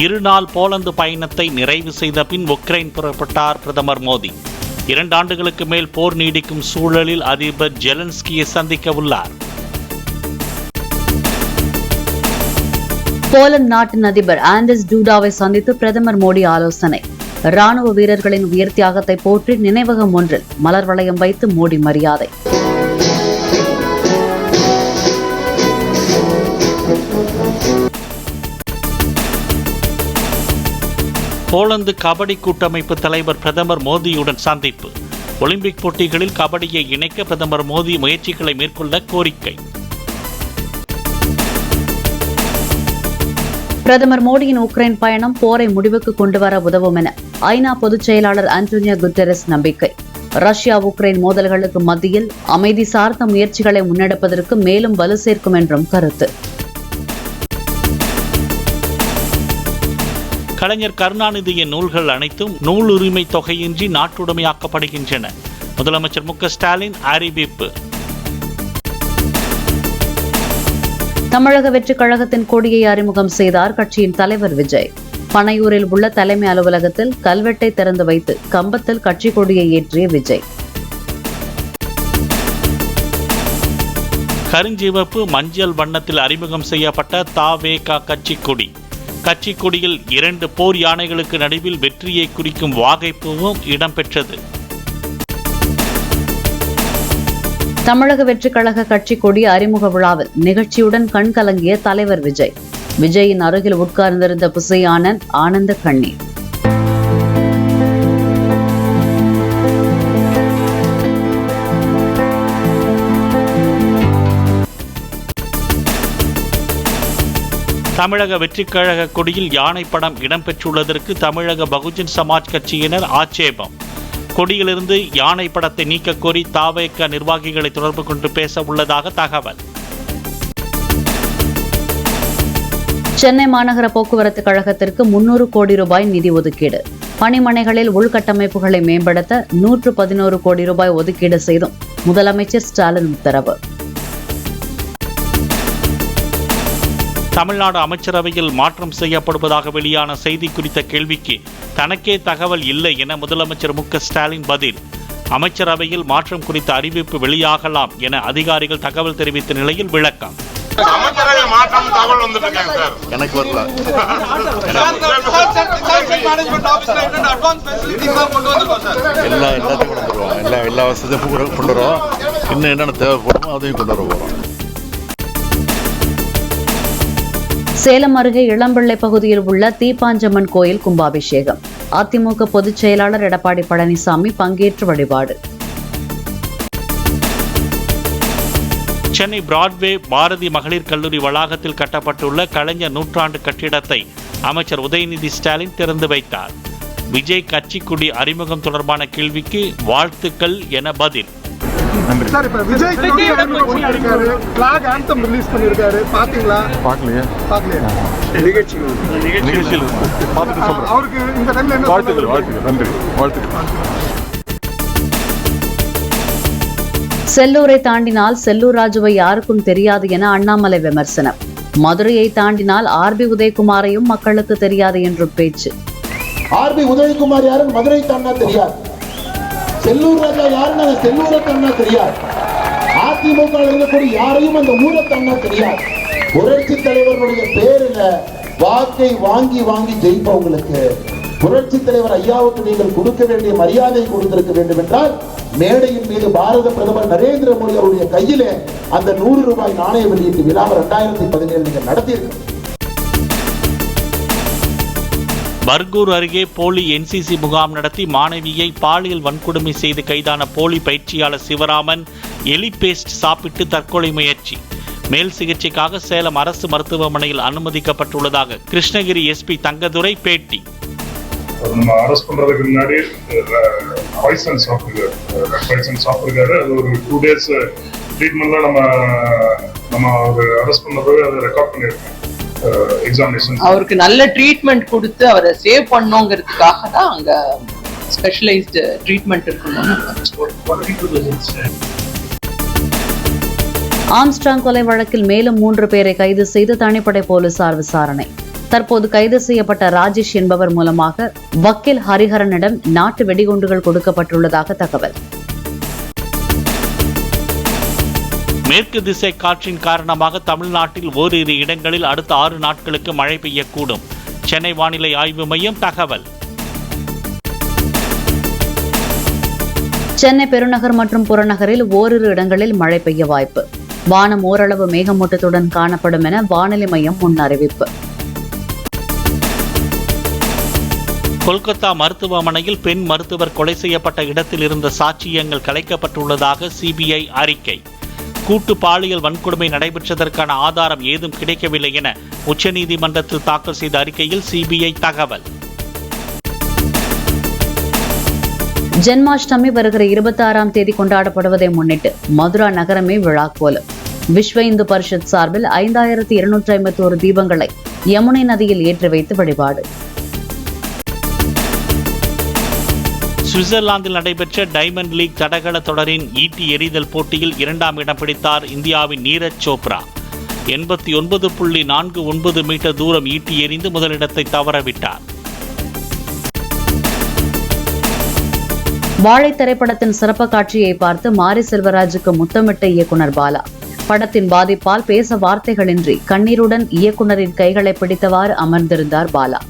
இருநாள் Poland பயணத்தை நிறைவு செய்த பின் உக்ரைன் புறப்பட்டார் பிரதமர் மோடி. 2 ஆண்டுகளுக்கு மேல் போர் நீடிக்கும் சூழலில் அதிபர் ஜெலன்ஸ்கியை சந்திக்க உள்ளார். போலந்து நாட்டின் அதிபர் ஆண்டர்ஸ் டூடாவை சந்தித்து பிரதமர் மோடி ஆலோசனை. ராணுவ வீரர்களின் உயிர் தியாகத்தை போற்றி நினைவகம் ஒன்றில் மலர் வளையம் வைத்து மோடி மரியாதை. போலந்து கபடி கூட்டமைப்பு தலைவர் பிரதமர் மோடியுடன் சந்திப்பு. ஒலிம்பிக் போட்டிகளில் கபடியை இணைக்க பிரதமர் மோடி முயற்சிகளை மேற்கொள்ள கோரிக்கை. பிரதமர் மோடியின் உக்ரைன் பயணம் போரை முடிவுக்கு கொண்டுவர உதவும் என ஐநா பொதுச் செயலாளர் ஆண்டோனியோ குட்டெரஸ் நம்பிக்கை. ரஷ்யா உக்ரைன் மோதல்களுக்கு மத்தியில் அமைதி சார்ந்த முயற்சிகளை முன்னெடுப்பதற்கு மேலும் வலு சேர்க்கும் என்றும் கருத்து. கலைஞர் கருணாநிதியின் நூல்கள் அனைத்தும் நூல் உரிமை தொகையின்றி நாட்டுடைமையாக்கப்படுகின்றன. முதலமைச்சர் மு.க. ஸ்டாலின் அறிவிப்பு. தமிழக வெற்றிக் கழகத்தின் கொடியை அறிமுகம் செய்தார் கட்சியின் தலைவர் விஜய். பனையூரில் உள்ள தலைமை அலுவலகத்தில் கல்வெட்டை திறந்து வைத்து கம்பத்தில் கட்சி கொடியை ஏற்றிய விஜய். கருஞ்சிவப்பு மஞ்சள் வண்ணத்தில் அறிமுகம் செய்யப்பட்ட த.வே.க. கட்சி கொடி. கட்சி கொடியில் 2 போர் யானைகளுக்கு நடுவில் வெற்றியை குறிக்கும் வாகைப்பூவும் இடம்பெற்றது. தமிழக வெற்றிக் கழக கட்சி கொடி அறிமுக விழாவில் நிகழ்ச்சியுடன் கண் கலங்கிய தலைவர் விஜய். விஜயின் அருகில் உட்கார்ந்திருந்த புசை ஆனந்த கண்ணீர். தமிழக வெற்றிக் கழக கொடியில் யானை படம் இடம்பெற்றுள்ளதற்கு தமிழக பகுஜன் சமாஜ் கட்சியினர் ஆட்சேபம். கொடியிலிருந்து யானை படத்தை நீக்க கோரி த.வே.க. நிர்வாகிகளை தொடர்பு கொண்டு பேச உள்ளதாக தகவல். சென்னை மாநகர போக்குவரத்து கழகத்திற்கு 300 கோடி ரூபாய் நிதி ஒதுக்கீடு. பணிமனைகளில் உள்கட்டமைப்புகளை மேம்படுத்த 111 கோடி ரூபாய் ஒதுக்கீடு செய்தும் முதலமைச்சர் ஸ்டாலின் உத்தரவு. தமிழ்நாடு அமைச்சரவையில் மாற்றம் செய்யப்படுவதாக வெளியான செய்தி குறித்த கேள்விக்கு தனக்கே தகவல் இல்லை என முதலமைச்சர் மு.க. ஸ்டாலின் பதில். அமைச்சரவையில் மாற்றம் குறித்த அறிவிப்பு வெளியாகலாம் என அதிகாரிகள் தகவல் தெரிவித்த நிலையில் விளக்கம். எனக்கு வரல. எல்லா வசதியும் கொண்டு வரோம். இன்னும் என்னென்ன தேவைப்படுமோ அதையும் கொண்டு வர போறோம். சேலம் அருகே இளம்பிள்ளை பகுதியில் உள்ள தீப்பாஞ்சம்மன் கோயில் கும்பாபிஷேகம். அதிமுக பொதுச் செயலாளர் எடப்பாடி பழனிசாமி பங்கேற்று வழிபாடு. சென்னை பிராட்வே பாரதி மகளிர் கல்லூரி வளாகத்தில் கட்டப்பட்டுள்ள கலைஞர் நூற்றாண்டு கட்டிடத்தை அமைச்சர் உதயநிதி ஸ்டாலின் திறந்து வைத்தார். விஜய் கட்சி கொடி அறிமுகம் தொடர்பான கேள்விக்கு வாழ்த்துக்கள் என பதில். செல்லூரை தாண்டினால் செல்லூர் ராஜுவை யாருக்கும் தெரியாது என அண்ணாமலை விமர்சனம். மதுரையை தாண்டினால் ஆர்.பி. உதயகுமாரையும் மக்களுக்கு தெரியாது என்றும் பேச்சு. ஆர்.பி. உதயகுமார் யாரும் மதுரை தாண்டா தெரியாது. செல்லூர் ராஜா யாருன்னு செல்லூரை தாண்டா தெரியாது. அதிமுக இருக்கக்கூடிய யாரையும் அந்த ஊரை தாண்டா தெரியாது. புரட்சி தலைவர்களுடைய பேரில் வாக்கை வாங்கி வாங்கி ஜெயிப்பவங்களுக்கு புரட்சி தலைவர் ஐயாவுக்கு நீங்கள் கொடுக்க வேண்டிய மரியாதை கொடுத்திருக்க வேண்டும் என்றால் மேடையின் மீது பாரத பிரதமர் நரேந்திர மோடி அவருடைய கையிலே அந்த 100 ரூபாய் நாணய வெளியீட்டு விழாவை 2017 நீங்கள் நடத்தியிருக்க. பர்கூர் அருகே போலி NCC முகாம் நடத்தி மாணவியை பாலியல் வன்கொடுமை செய்து கைதான போலி பயிற்சியாளர் சிவராமன் எலி பேஸ்ட் சாப்பிட்டு தற்கொலை முயற்சி. மேல் சிகிச்சைக்காக சேலம் அரசு மருத்துவமனையில் அனுமதிக்கப்பட்டுள்ளதாக கிருஷ்ணகிரி SP தங்கதுரை பேட்டி. நம்ம அரெஸ்ட் பண்றதுக்கு முன்னாடி பாய்சன் சாப்பிட்டுருக்காரு. அது ஒரு 2 days ட்ரீட்மெண்ட்ல நம்ம அரெஸ்ட் பண்ணப்பவே அதை ரெக்கார்ட் பண்ணியிருக்கோம். அவருக்கு நல்ல ட்ரீட்மெண்ட் கொடுத்து அவரை சேவ் பண்ணோங்கிறதுக்காக தான் அங்க ஸ்பெஷலைஸ்டு ட்ரீட்மெண்ட் இருக்கணும். ஆம்ஸ்ட்ராங் கொலை வழக்கில் மேலும் 3 பேரை கைது செய்து தனிப்படை போலீசார் விசாரணை. தற்போது கைது செய்யப்பட்ட ராஜேஷ் என்பவர் மூலமாக வக்கீல் ஹரிஹரனிடம் நாட்டு வெடிகுண்டுகள் கொடுக்கப்பட்டுள்ளதாக தகவல். மேற்கு திசை காற்றின் காரணமாக தமிழ்நாட்டில் ஓரிரு இடங்களில் அடுத்த 6 நாட்களுக்கு மழை பெய்யக்கூடும். சென்னை வானிலை ஆய்வு மையம் தகவல். சென்னை பெருநகர் மற்றும் புறநகரில் ஓரிரு இடங்களில் மழை பெய்ய வாய்ப்பு. வானம் ஓரளவு மேகமூட்டத்துடன் காணப்படும் என வானிலை மையம் முன் அறிவிப்பு. கொல்கத்தா மருத்துவமனையில் பெண் மருத்துவர் கொலை செய்யப்பட்ட இடத்தில் இருந்த சாட்சியங்கள் கலைக்கப்பட்டுள்ளதாக சிபிஐ அறிக்கை. கூட்டு பாலியல் வன்கொடுமை நடைபெற்றதற்கான ஆதாரம் ஏதும் கிடைக்கவில்லை என உச்சநீதிமன்றத்தில் தாக்கல் செய்த அறிக்கையில் சிபிஐ தகவல். ஜென்மாஷ்டமி வருகிற 26ஆம் தேதி கொண்டாடப்படுவதை முன்னிட்டு மதுரா நகரமே விழாக்கோலம். விஸ்வ இந்து பரிஷத் சார்பில் 5251 தீபங்களை யமுனை நதியில் ஏற்றி வைத்து வழிபாடு. சுவிட்சர்லாந்தில் நடைபெற்ற டைமண்ட் லீக் தடகள தொடரின் ஈட்டி எறிதல் போட்டியில் 2ஆம் இடம் பிடித்தார் இந்தியாவின் நீரஜ் சோப்ரா. 89.49 மீட்டர் தூரம் ஈட்டி எறிந்து முதலிடத்தை தவறவிட்டார். வாழை திரைப்படத்தின் சிறப்பு காட்சியை பார்த்து மாரி செல்வராஜுக்கு முத்தமிட்ட இயக்குனர் பாலா. படத்தின் பாதிப்பால் பேச வார்த்தைகளின்றி கண்ணீருடன் இயக்குனரின் கைகளை பிடித்தவாறு அமர்ந்திருந்தார் பாலா.